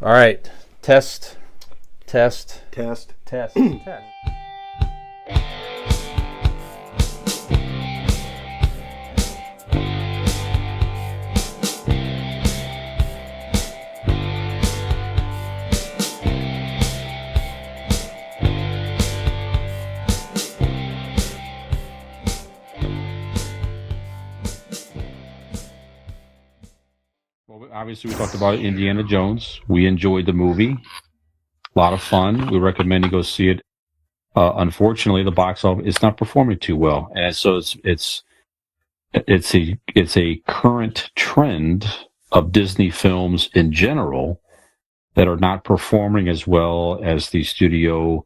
All right. Test, test, Test. test, test. Well, obviously, we talked about Indiana Jones. We enjoyed the movie. A lot of fun. We recommend you go see it. Unfortunately, the box office is not performing too well, and so it's a current trend of Disney films in general that are not performing as well as the studio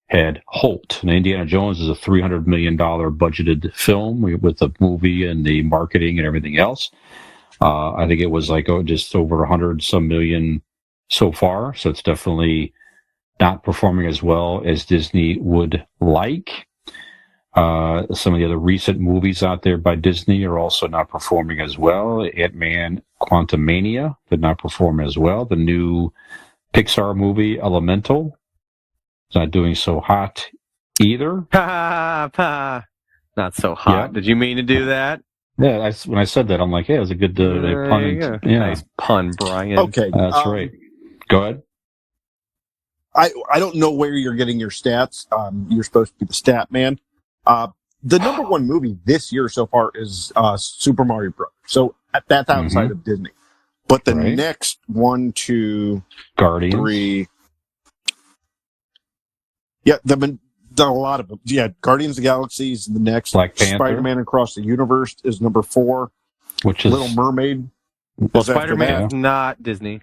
had hoped. And Indiana Jones is a $300 million budgeted film with the movie and the marketing and everything else. I think it was like just over 100 some million so far. So it's definitely not performing as well as Disney would like. Some of the other recent movies out there by Disney are also not performing as well. Ant-Man Quantumania did not perform as well. The new Pixar movie Elemental is not doing so hot either. Not so hot. Yeah. Did you mean to do that? Yeah, when I said that, I'm like, hey, it was a good pun. Yeah. Nice pun, Brian. Okay. That's right. Go ahead. I don't know where you're getting your stats. You're supposed to be the stat man. The number one movie this year so far is Super Mario Bros. So that's outside of Disney. But the next 1, 2, Guardians. 3. Yeah, there've been a lot of them. Yeah, Guardians of the Galaxy is the next. Black Panther. Spider-Man Across the Universe is number 4. Which is Little Mermaid. Well, is after Spider-Man that. is not Disney.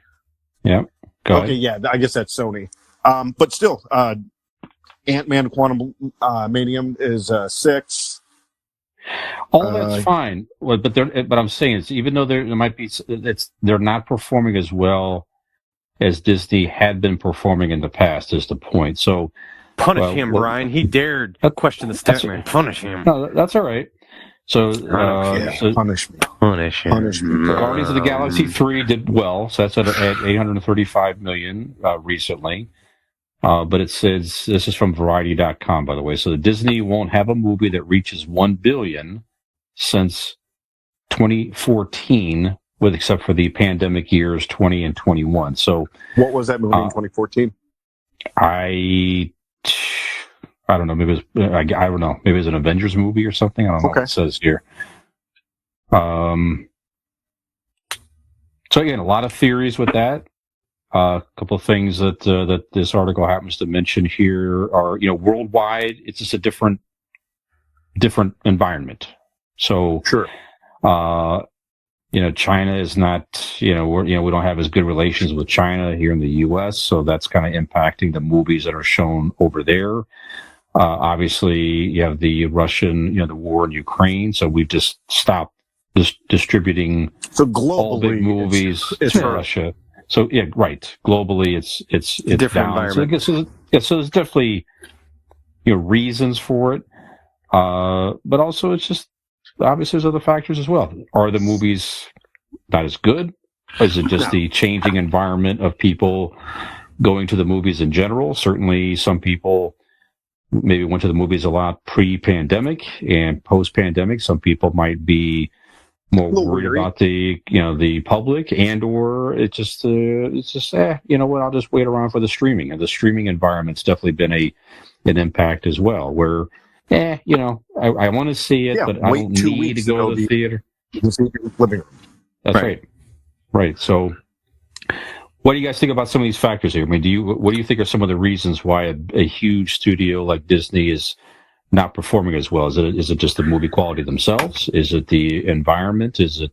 Yeah. Go Okay, yeah, I guess that's Sony. But still, Ant-Man Quantum Manium is 6. Oh, that's fine. Well, but I'm saying is even though there might be, they're not performing as well as Disney had been performing in the past. Is the point? So Punish him, Brian. He dared question the statman. Punish him. No, that's all right. So, punish me. Punish him. Punish me. Guardians of the Galaxy 3 did well, so that's at 835 million recently. But it says, this is from Variety.com, by the way, so the Disney won't have a movie that reaches 1 billion since 2014, except for the pandemic years 20 and 21. So, what was that movie in 2014? I don't know. Maybe it was, I don't know. Maybe it was an Avengers movie or something. I don't know what it says here. So again, a lot of theories with that. A couple of things that this article happens to mention here are, worldwide, it's just a different environment. So, sure. China is not, we don't have as good relations with China here in the U.S., so that's kind of impacting the movies that are shown over there. Obviously, you have the Russian, the war in Ukraine, so we've just stopped distributing all big movies to Russia. So yeah, right. Globally, it's a different down. environment. So there's definitely reasons for it, but also it's just obviously there's other factors as well. Are the movies not as good? Or is it just the changing environment of people going to the movies in general? Certainly, some people maybe went to the movies a lot pre-pandemic and post-pandemic. Some people might be more worried about the public, and or it's just you know what, I'll just wait around for the streaming. And the streaming environment's definitely been an impact as well, where I want to see it, but I don't need to go to the theater. Living room. That's right. So what do you guys think about some of these factors here? I mean, what do you think are some of the reasons why a huge studio like Disney is not performing as well? Is it just the movie quality themselves? Is it the environment? Is it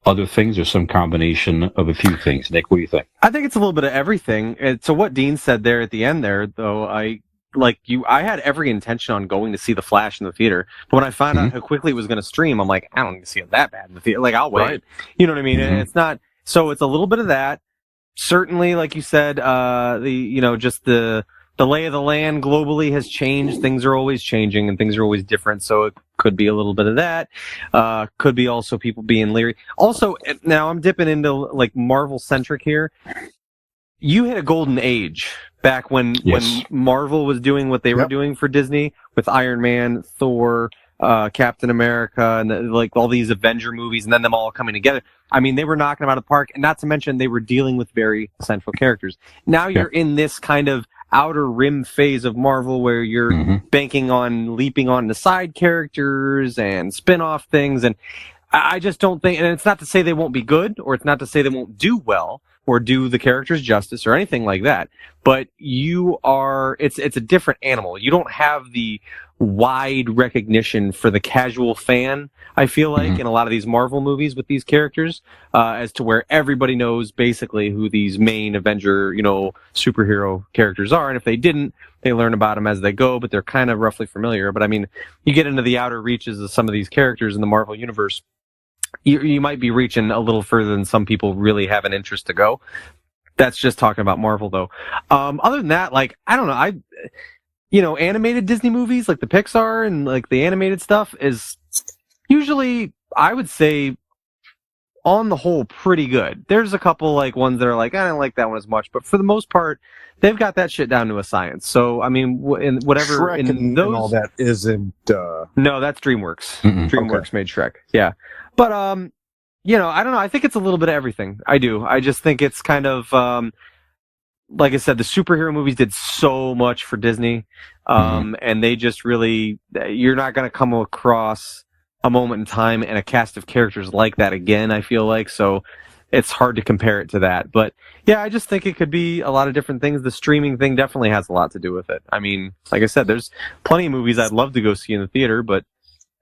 other things, or some combination of a few things? Nick, what do you think? I think it's a little bit of everything. So what Dean said there at the end there, though, I had every intention on going to see The Flash in the theater, but when I found out how quickly it was going to stream, I'm like, I don't need to see it that bad in the theater. Like, I'll wait. Right. You know what I mean? And it's not. So it's a little bit of that. Certainly, like you said, just the lay of the land globally has changed. Things are always changing and things are always different. So it could be a little bit of that. Could be also people being leery. Also, now I'm dipping into like Marvel centric here. you hit a golden age back when Marvel was doing what they were doing for Disney with Iron Man, Thor, Captain America, and like all these Avenger movies, and then them all coming together. I mean, they were knocking them out of the park, and not to mention they were dealing with very central characters. Now you're in this kind of outer rim phase of Marvel where you're banking on leaping on the side characters and spin-off things, and I just don't think, and it's not to say they won't be good, or it's not to say they won't do well, or do the characters justice, or anything like that, but it's a different animal. You don't have the wide recognition for the casual fan, I feel like, in a lot of these Marvel movies with these characters, as to where everybody knows basically who these main Avenger, superhero characters are, and if they didn't, they learn about them as they go, but they're kind of roughly familiar. But I mean, you get into the outer reaches of some of these characters in the Marvel universe, you might be reaching a little further than some people really have an interest to go. That's just talking about Marvel, though. Other than that, like, I don't know, animated Disney movies, like the Pixar and like the animated stuff, is usually, I would say, on the whole, pretty good. There's a couple like ones that are like, I don't like that one as much, but for the most part, they've got that shit down to a science. So, I mean, in whatever Shrek and all that isn't. No, that's DreamWorks. DreamWorks made Shrek. Yeah, but I don't know. I think it's a little bit of everything. I do. I just think it's kind of like I said, the superhero movies did so much for Disney, and they just really, you're not going to come across a moment in time and a cast of characters like that again, I feel like, so it's hard to compare it to that. But yeah, I just think it could be a lot of different things. The streaming thing definitely has a lot to do with it. I mean, like I said, there's plenty of movies I'd love to go see in the theater, but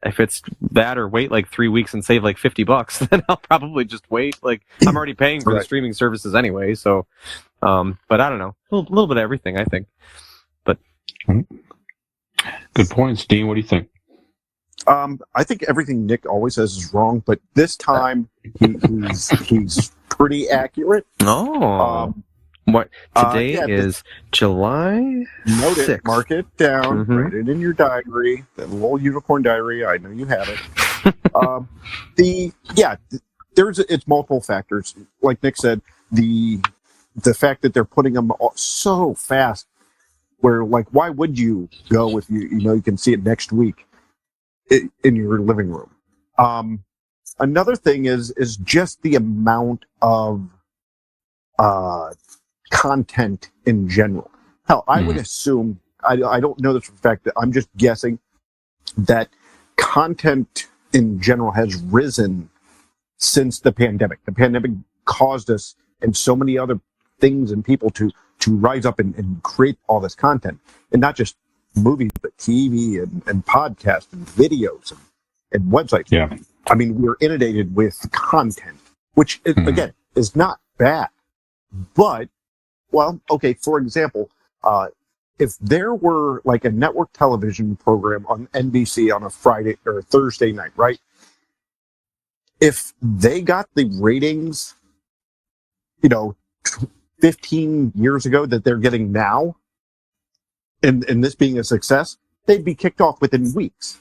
if it's that or wait like 3 weeks and save like $50, then I'll probably just wait. Like, I'm already paying for the streaming services anyway, so but I don't know. A little bit of everything, I think. But good points, Dean. What do you think? I think everything Nick always says is wrong, but this time he's pretty accurate. What today is July 6th. Note it, mark it down, write it in your diary, that little unicorn diary. I know you have it. It's multiple factors. Like Nick said, the fact that they're putting them so fast, where like, why would you go if you can see it next week in your living room? Another thing is just the amount of content in general. Hell, I would assume, I don't know this for a fact, that I'm just guessing that content in general has risen since the pandemic. The pandemic caused us and so many other things and people to rise up and create all this content, and not just movies, but TV and podcasts and videos and websites. Yeah. I mean, we're inundated with content, which again is not bad. But, well, okay, for example, if there were like a network television program on NBC on a Friday or Thursday night, right? If they got the ratings, 15 years ago that they're getting now, and this being a success, they'd be kicked off within weeks.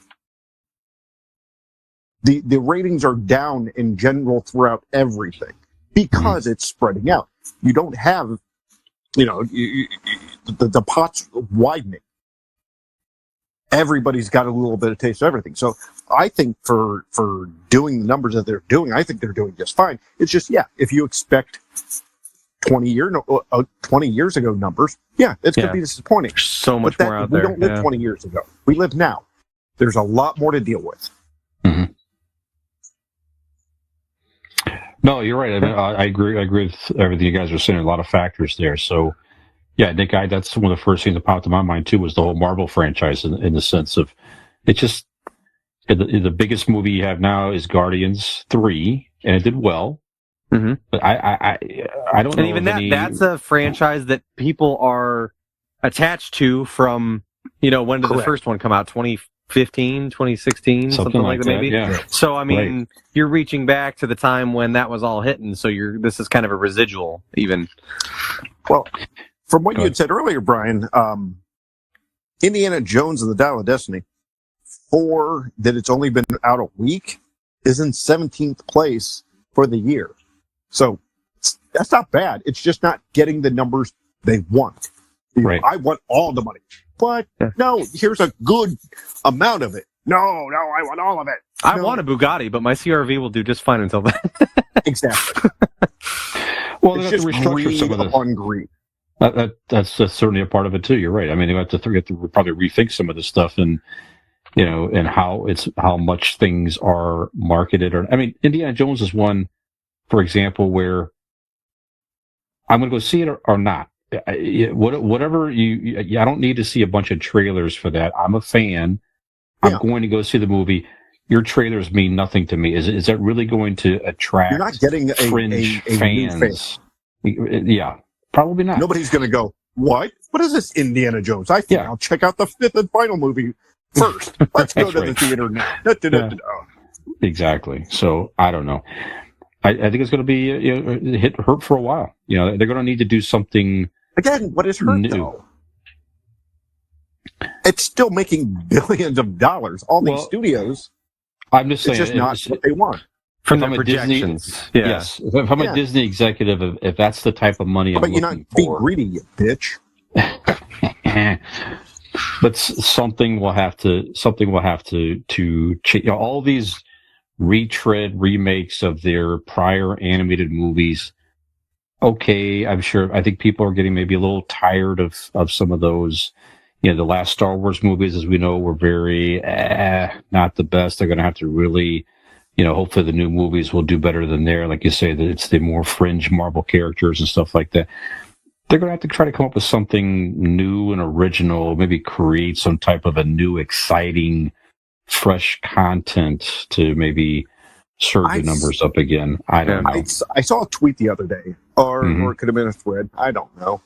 The ratings are down in general throughout everything because it's spreading out. You don't have, the pot's widening. Everybody's got a little bit of taste of everything. So I think for doing the numbers that they're doing, I think they're doing just fine. It's just, if you expect 20 years ago numbers, it's going to be disappointing. There's so much more out there. We don't live 20 years ago. We live now. There's a lot more to deal with. No, you're right. I mean, I agree with everything you guys are saying. A lot of factors there. So, yeah, Nick, that's one of the first things that popped in my mind too, was the whole Marvel franchise in the sense of it's just the biggest movie you have now is Guardians 3, and it did well. But I don't know. And even that's a franchise that people are attached to from, when did the first one come out? 2015, 2016, something like that maybe. Yeah. So I mean, you're reaching back to the time when that was all hitting. So this is kind of a residual, even. Well, from what you had said earlier, Brian, Indiana Jones and the Dial of Destiny, for that it's only been out a week, is in 17th place for the year. So That's not bad. It's just not getting the numbers they want. Right. I want all the money, but no, here's a good amount of it. No, I want all of it. I want a Bugatti, but my CRV will do just fine until then. Exactly. Well, It's they have to just restructure greed some of the. upon greed. That's certainly a part of it too. You're right. I mean, they have to probably rethink some of this stuff, and and how much things are marketed. Or I mean, Indiana Jones is one, for example, where I'm going to go see it or not. Whatever I don't need to see a bunch of trailers for that. I'm a fan. I'm going to go see the movie. Your trailers mean nothing to me. Is that really going to attract? You're not getting fringe a fans. Yeah, probably not. Nobody's going to go, what? What is this Indiana Jones? I think I'll check out the fifth and final movie first. Let's go to the theater now. Exactly. So I don't know. I think it's going to be hurt for a while. They're going to need to do something. Again, what is hurt new. though? It's still making billions of dollars. All these studios. I'm just saying, it's just not what they want. From the projections. Disney, yes. If I'm a Disney executive, if that's the type of money I'm looking for. But you're not be greedy, you bitch. But something will have to change. All these retread remakes of their prior animated movies. Okay, I think people are getting maybe a little tired of some of those. The last Star Wars movies, as we know, were very not the best. They're going to have to really, hopefully the new movies will do better than there. Like you say, that it's the more fringe Marvel characters and stuff like that. They're going to have to try to come up with something new and original, maybe create some type of a new, exciting, fresh content to maybe surge the numbers up again. I don't know. I saw a tweet the other day, or it could have been a thread. I don't know.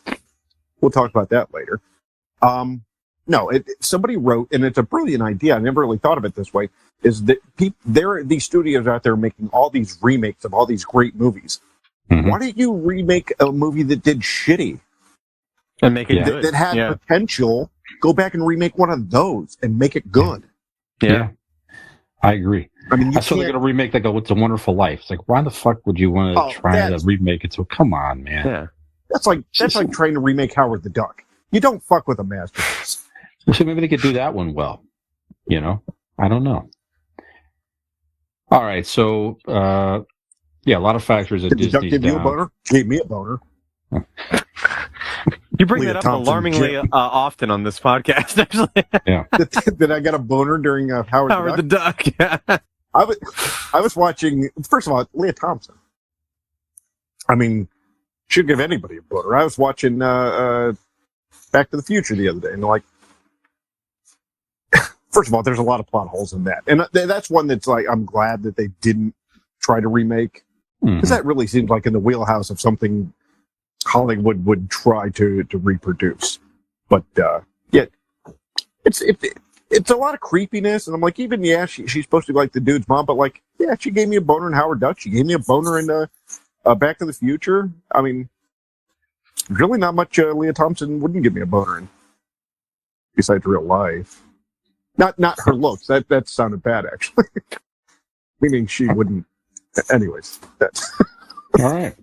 We'll talk about that later. No, somebody wrote, and it's a brilliant idea. I never really thought of it this way. Is that there are these studios out there making all these remakes of all these great movies? Why don't you remake a movie that did shitty and make it good? That had potential? Go back and remake one of those and make it good. Yeah. I agree. I mean, I saw they're going to remake like It's a Wonderful Life. It's like, why the fuck would you want to try to remake it? So come on, man. Yeah, that's like trying to remake Howard the Duck. You don't fuck with a masterpiece. So maybe they could do that one well. I don't know. All right, so a lot of factors that Disney's down. Did the Duck give you a boner? Gave me a boner. You bring that up alarmingly often on this podcast, actually. Yeah. Did I get a boner during Howard the Duck? I was watching. First of all, Leah Thompson. I mean, should give anybody a boner. I was watching Back to the Future the other day, and first of all, there's a lot of plot holes in that, and that's one that's like I'm glad that they didn't try to remake, because that really seems like in the wheelhouse of something Hollywood would try to reproduce. But it's a lot of creepiness, and I'm like, even she's supposed to be like the dude's mom, but she gave me a boner in Howard Duck. She gave me a boner in Back to the Future. I mean, really not much Leah Thompson wouldn't give me a boner in, besides real life. Not her looks. That sounded bad, actually. Meaning she wouldn't. Anyways, that's all right.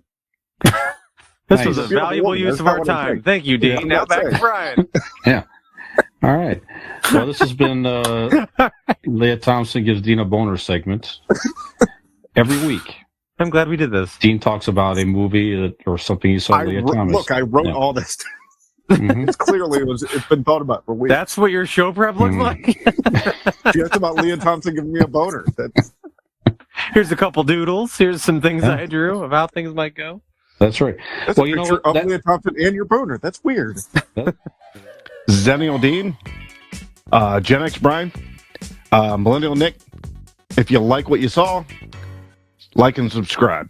This was a valuable use of our time. Thank you, Dean. Yeah, now back to Brian. Yeah. All right. Well, this has been Leah Thompson Gives Dean a Boner segment every week. I'm glad we did this. Dean talks about a movie or something he saw Leah Thompson. Look, I wrote all this. It's clearly it's been thought about for weeks. That's what your show prep looks like? She asked about Leah Thompson giving me a boner. Here's a couple doodles. Here's some things I drew of how things might go. That's right. That's a picture of Leah Thompson and your boner. That's weird. Zennial Dean, Gen X Brian, Millennial Nick. If you like what you saw, like and subscribe.